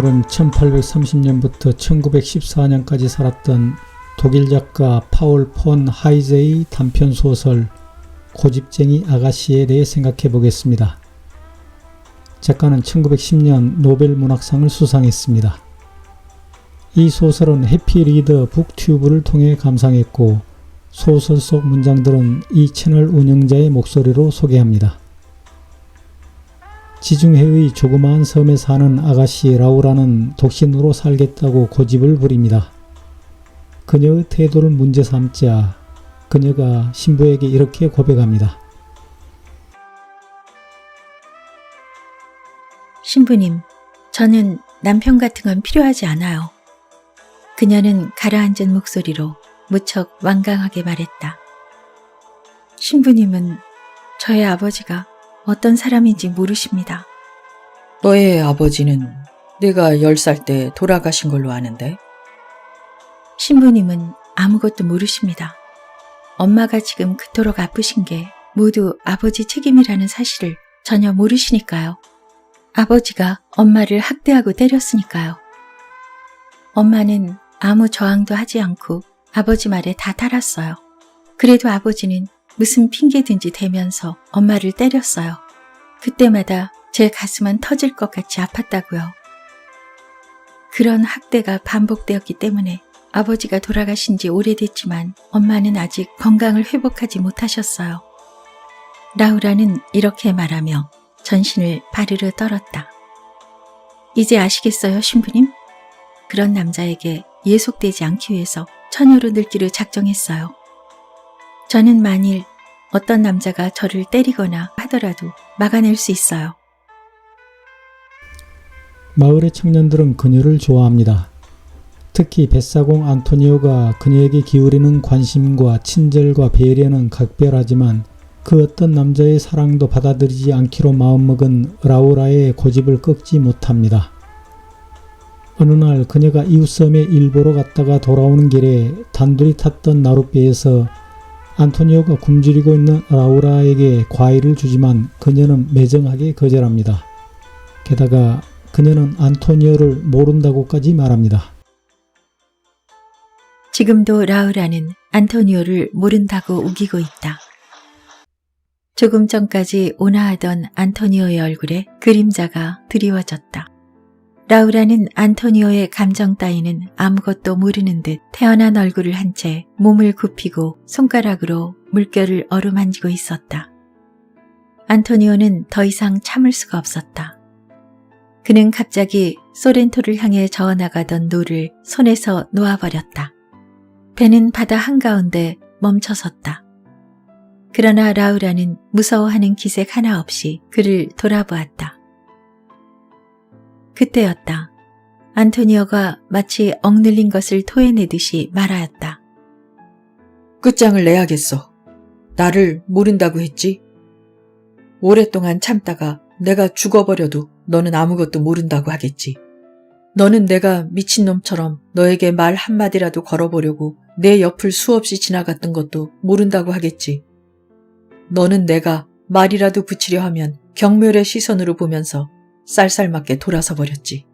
오늘은 1830년부터 1914년까지 살았던 독일 작가 파울 폰 하이제의 단편소설 고집쟁이 아가씨에 대해 생각해 보겠습니다. 작가는 1910년 노벨문학상을 수상했습니다. 이 소설은 해피리더 북튜브를 통해 감상했고 소설 속 문장들은 이 채널 운영자의 목소리로 소개합니다. 지중해의 조그마한 섬에 사는 아가씨 라우라는 독신으로 살겠다고 고집을 부립니다. 그녀의 태도를 문제 삼자 그녀가 신부에게 이렇게 고백합니다. 신부님, 저는 남편 같은 건 필요하지 않아요. 그녀는 가라앉은 목소리로 무척 완강하게 말했다. 신부님은 저의 아버지가 어떤 사람인지 모르십니다. 너의 아버지는 내가 10살 때 돌아가신 걸로 아는데? 신부님은 아무것도 모르십니다. 엄마가 지금 그토록 아프신 게 모두 아버지 책임이라는 사실을 전혀 모르시니까요. 아버지가 엄마를 학대하고 때렸으니까요. 엄마는 아무 저항도 하지 않고 아버지 말에 다 따랐어요. 그래도 아버지는 무슨 핑계든지 대면서 엄마를 때렸어요. 그때마다 제 가슴은 터질 것 같이 아팠다고요. 그런 학대가 반복되었기 때문에 아버지가 돌아가신 지 오래됐지만 엄마는 아직 건강을 회복하지 못하셨어요. 라우라는 이렇게 말하며 전신을 바르르 떨었다. 이제 아시겠어요, 신부님? 그런 남자에게 예속되지 않기 위해서 처녀로 늙기로 작정했어요. 저는 만일 어떤 남자가 저를 때리거나 하더라도 막아낼 수 있어요. 마을의 청년들은 그녀를 좋아합니다. 특히 뱃사공 안토니오가 그녀에게 기울이는 관심과 친절과 배려는 각별하지만 그 어떤 남자의 사랑도 받아들이지 않기로 마음먹은 라우라의 고집을 꺾지 못합니다. 어느 날 그녀가 이웃섬에 일 보러 갔다가 돌아오는 길에 단둘이 탔던 나룻배에서 안토니오가 굶주리고 있는 라우라에게 과일을 주지만 그녀는 매정하게 거절합니다. 게다가 그녀는 안토니오를 모른다고까지 말합니다. 지금도 라우라는 안토니오를 모른다고 우기고 있다. 조금 전까지 온화하던 안토니오의 얼굴에 그림자가 드리워졌다. 라우라는 안토니오의 감정 따위는 아무것도 모르는 듯 태어난 얼굴을 한 채 몸을 굽히고 손가락으로 물결을 어루만지고 있었다. 안토니오는 더 이상 참을 수가 없었다. 그는 갑자기 소렌토를 향해 저어나가던 노를 손에서 놓아버렸다. 배는 바다 한가운데 멈춰섰다. 그러나 라우라는 무서워하는 기색 하나 없이 그를 돌아보았다. 그때였다. 안토니오가 마치 억눌린 것을 토해내듯이 말하였다. 끝장을 내야겠어. 나를 모른다고 했지? 오랫동안 참다가 내가 죽어버려도 너는 아무것도 모른다고 하겠지. 너는 내가 미친놈처럼 너에게 말 한마디라도 걸어보려고 내 옆을 수없이 지나갔던 것도 모른다고 하겠지. 너는 내가 말이라도 붙이려 하면 경멸의 시선으로 보면서 쌀쌀맞게 돌아서 버렸지.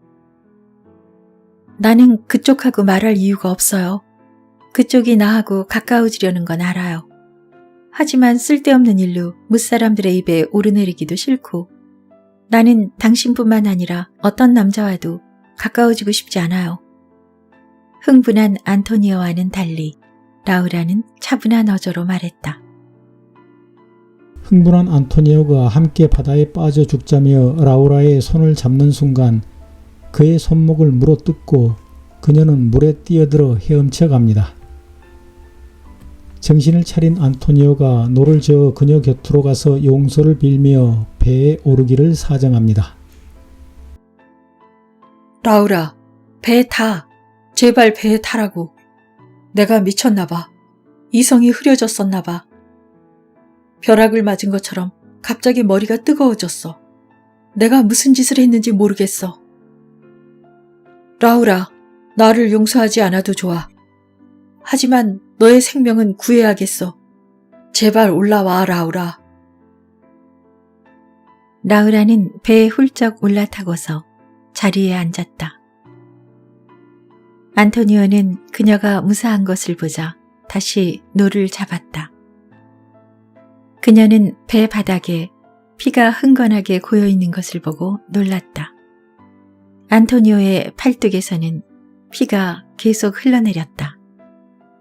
나는 그쪽하고 말할 이유가 없어요. 그쪽이 나하고 가까워지려는 건 알아요. 하지만 쓸데없는 일로 무사람들의 입에 오르내리기도 싫고 나는 당신뿐만 아니라 어떤 남자와도 가까워지고 싶지 않아요. 흥분한 안토니오와는 달리 라우라는 차분한 어조로 말했다. 흥분한 안토니오가 함께 바다에 빠져 죽자며 라우라의 손을 잡는 순간 그의 손목을 물어뜯고 그녀는 물에 뛰어들어 헤엄쳐 갑니다. 정신을 차린 안토니오가 노를 저어 그녀 곁으로 가서 용서를 빌며 배에 오르기를 사정합니다. 라우라, 배에 타. 제발 배에 타라고. 내가 미쳤나봐. 이성이 흐려졌었나봐. 벼락을 맞은 것처럼 갑자기 머리가 뜨거워졌어. 내가 무슨 짓을 했는지 모르겠어. 라우라, 나를 용서하지 않아도 좋아. 하지만 너의 생명은 구해야겠어. 제발 올라와, 라우라. 라우라는 배에 훌쩍 올라타고서 자리에 앉았다. 안토니오는 그녀가 무사한 것을 보자 다시 노를 잡았다. 그녀는 배 바닥에 피가 흥건하게 고여있는 것을 보고 놀랐다. 안토니오의 팔뚝에서는 피가 계속 흘러내렸다.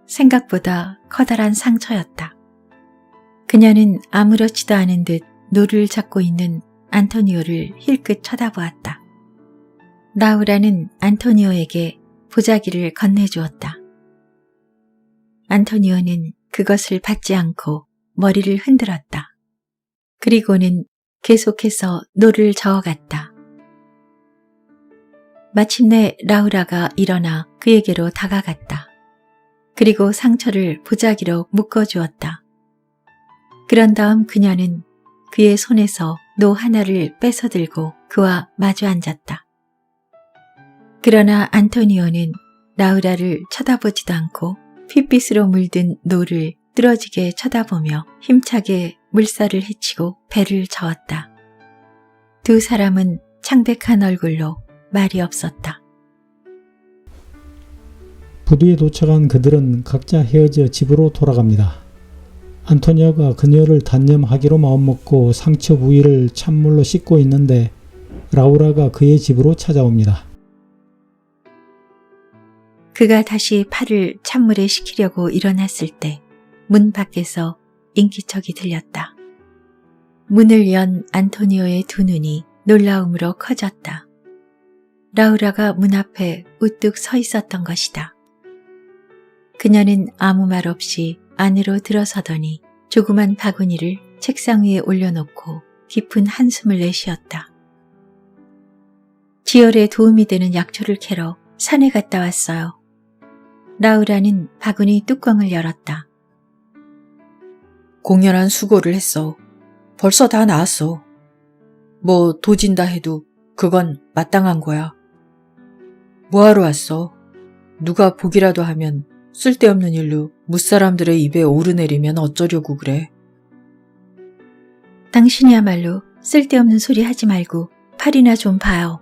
생각보다 커다란 상처였다. 그녀는 아무렇지도 않은 듯 노를 잡고 있는 안토니오를 힐끗 쳐다보았다. 라우라는 안토니오에게 보자기를 건네주었다. 안토니오는 그것을 받지 않고 머리를 흔들었다. 그리고는 계속해서 노를 저어갔다. 마침내 라우라가 일어나 그에게로 다가갔다. 그리고 상처를 보자기로 묶어주었다. 그런 다음 그녀는 그의 손에서 노 하나를 뺏어들고 그와 마주 앉았다. 그러나 안토니오는 라우라를 쳐다보지도 않고 핏빛으로 물든 노를 뚫어지게 쳐다보며 힘차게 물살을 헤치고 배를 저었다. 두 사람은 창백한 얼굴로 말이 없었다. 부두에 도착한 그들은 각자 헤어져 집으로 돌아갑니다. 안토니오가 그녀를 단념하기로 마음먹고 상처 부위를 찬물로 씻고 있는데 라우라가 그의 집으로 찾아옵니다. 그가 다시 팔을 찬물에 식히려고 일어났을 때 문 밖에서 인기척이 들렸다. 문을 연 안토니오의 두 눈이 놀라움으로 커졌다. 라우라가 문 앞에 우뚝 서 있었던 것이다. 그녀는 아무 말 없이 안으로 들어서더니 조그만 바구니를 책상 위에 올려놓고 깊은 한숨을 내쉬었다. 지혈에 도움이 되는 약초를 캐러 산에 갔다 왔어요. 라우라는 바구니 뚜껑을 열었다. 공연한 수고를 했어. 벌써 다 나았어. 뭐 도진다 해도 그건 마땅한 거야. 뭐하러 왔어? 누가 보기라도 하면 쓸데없는 일로 무사람들의 입에 오르내리면 어쩌려고 그래. 당신이야말로 쓸데없는 소리 하지 말고 팔이나 좀 봐요.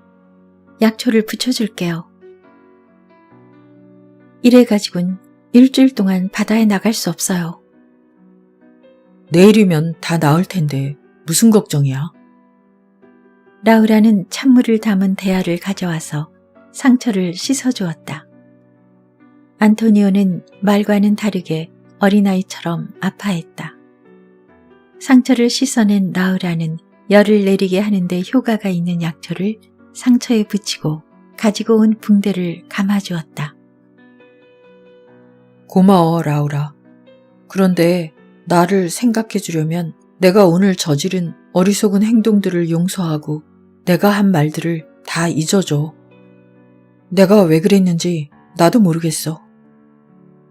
약초를 붙여줄게요. 이래가지고는 일주일 동안 바다에 나갈 수 없어요. 내일이면 다 나을 텐데 무슨 걱정이야? 라우라는 찬물을 담은 대야를 가져와서 상처를 씻어주었다. 안토니오는 말과는 다르게 어린아이처럼 아파했다. 상처를 씻어낸 라우라는 열을 내리게 하는데 효과가 있는 약초를 상처에 붙이고 가지고 온 붕대를 감아주었다. 고마워, 라우라. 그런데 나를 생각해 주려면 내가 오늘 저지른 어리석은 행동들을 용서하고 내가 한 말들을 다 잊어줘. 내가 왜 그랬는지 나도 모르겠어.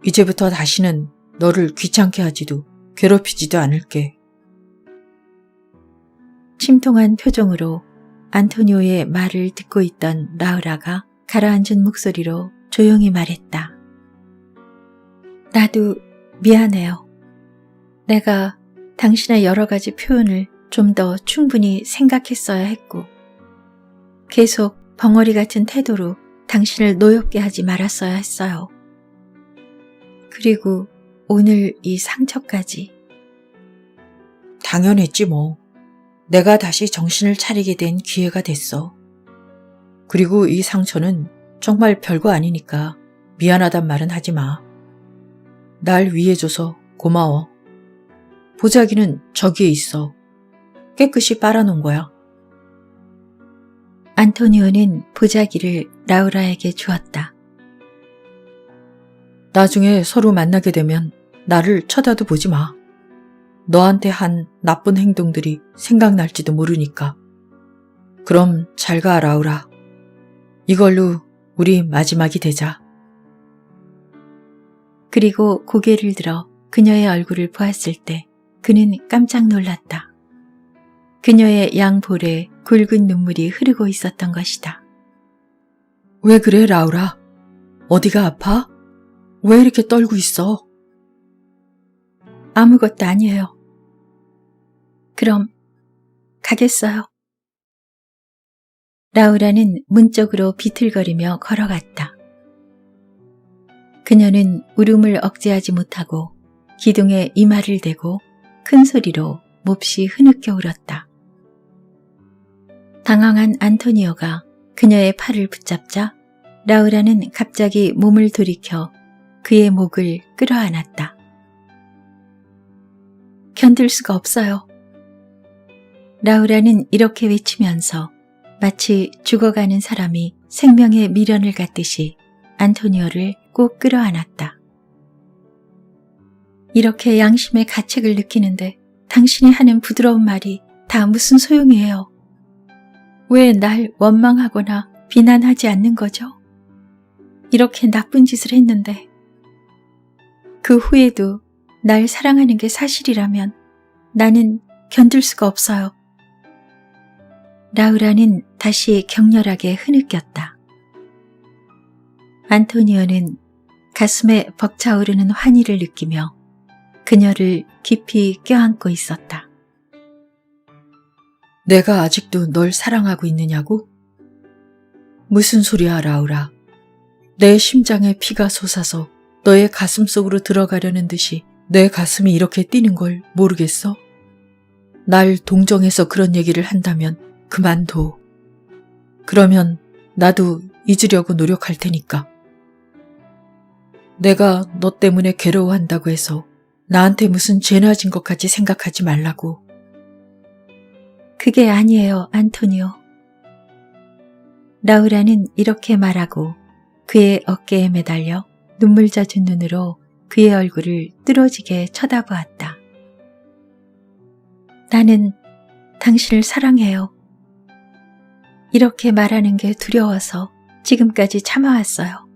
이제부터 다시는 너를 귀찮게 하지도 괴롭히지도 않을게. 침통한 표정으로 안토니오의 말을 듣고 있던 라우라가 가라앉은 목소리로 조용히 말했다. 나도 미안해요. 내가 당신의 여러 가지 표현을 좀 더 충분히 생각했어야 했고 계속 벙어리 같은 태도로 당신을 노엽게 하지 말았어야 했어요. 그리고 오늘 이 상처까지. 당연했지 뭐. 내가 다시 정신을 차리게 된 기회가 됐어. 그리고 이 상처는 정말 별거 아니니까 미안하단 말은 하지 마. 날 위해줘서 고마워. 보자기는 저기에 있어. 깨끗이 빨아놓은 거야. 안토니오는 보자기를 라우라에게 주었다. 나중에 서로 만나게 되면 나를 쳐다도 보지 마. 너한테 한 나쁜 행동들이 생각날지도 모르니까. 그럼 잘 가, 라우라. 이걸로 우리 마지막이 되자. 그리고 고개를 들어 그녀의 얼굴을 보았을 때 그는 깜짝 놀랐다. 그녀의 양볼에 굵은 눈물이 흐르고 있었던 것이다. 왜 그래, 라우라? 어디가 아파? 왜 이렇게 떨고 있어? 아무것도 아니에요. 그럼 가겠어요. 라우라는 문 쪽으로 비틀거리며 걸어갔다. 그녀는 울음을 억제하지 못하고 기둥에 이마를 대고 큰 소리로 몹시 흐느껴 울었다. 당황한 안토니오가 그녀의 팔을 붙잡자 라우라는 갑자기 몸을 돌이켜 그의 목을 끌어안았다. 견딜 수가 없어요. 라우라는 이렇게 외치면서 마치 죽어가는 사람이 생명의 미련을 갖듯이 안토니오를 꼭 끌어안았다. 이렇게 양심의 가책을 느끼는데 당신이 하는 부드러운 말이 다 무슨 소용이에요? 왜 날 원망하거나 비난하지 않는 거죠? 이렇게 나쁜 짓을 했는데 그 후에도 날 사랑하는 게 사실이라면 나는 견딜 수가 없어요. 라우라는 다시 격렬하게 흐느꼈다. 안토니오는 가슴에 벅차오르는 환희를 느끼며 그녀를 깊이 껴안고 있었다. 내가 아직도 널 사랑하고 있느냐고? 무슨 소리야, 라우라. 내 심장에 피가 솟아서 너의 가슴 속으로 들어가려는 듯이 내 가슴이 이렇게 뛰는 걸 모르겠어? 날 동정해서 그런 얘기를 한다면 그만둬. 그러면 나도 잊으려고 노력할 테니까. 내가 너 때문에 괴로워한다고 해서 나한테 무슨 죄나 진 것 같이 생각하지 말라고. 그게 아니에요, 안토니오. 라우라는 이렇게 말하고 그의 어깨에 매달려 눈물 젖은 눈으로 그의 얼굴을 뚫어지게 쳐다보았다. 나는 당신을 사랑해요. 이렇게 말하는 게 두려워서 지금까지 참아왔어요.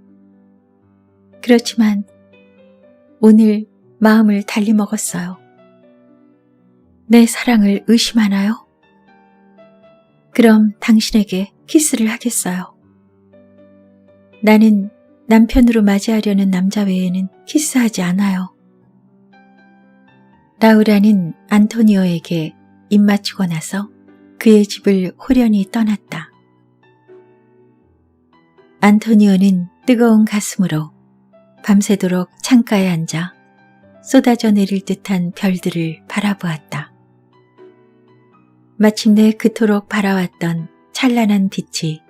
그렇지만 오늘 마음을 달리 먹었어요. 내 사랑을 의심하나요? 그럼 당신에게 키스를 하겠어요. 나는 남편으로 맞이하려는 남자 외에는 키스하지 않아요. 라우라는 안토니오에게 입 맞추고 나서 그의 집을 호련히 떠났다. 안토니오는 뜨거운 가슴으로 밤새도록 창가에 앉아 쏟아져 내릴 듯한 별들을 바라보았다. 마침내 그토록 바라왔던 찬란한 빛이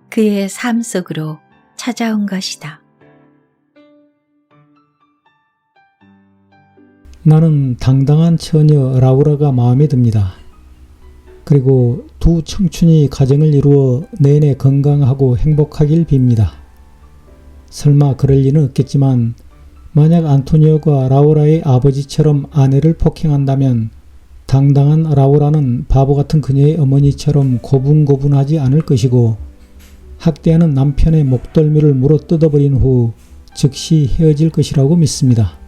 그의 삶 속으로 찾아온 것이다. 나는 당당한 처녀 라우라가 마음에 듭니다. 그리고 두 청춘이 가정을 이루어 내내 건강하고 행복하길 빕니다. 설마 그럴 리는 없겠지만 만약 안토니오가 라우라의 아버지처럼 아내를 폭행한다면 당당한 라우라는 바보 같은 그녀의 어머니처럼 고분고분하지 않을 것이고 학대하는 남편의 목덜미를 물어 뜯어버린 후 즉시 헤어질 것이라고 믿습니다.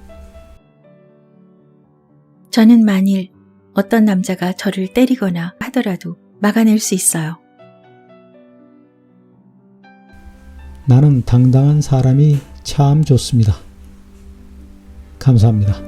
저는 만일 어떤 남자가 저를 때리거나 하더라도 막아낼 수 있어요. 나는 당당한 사람이 참 좋습니다. 감사합니다.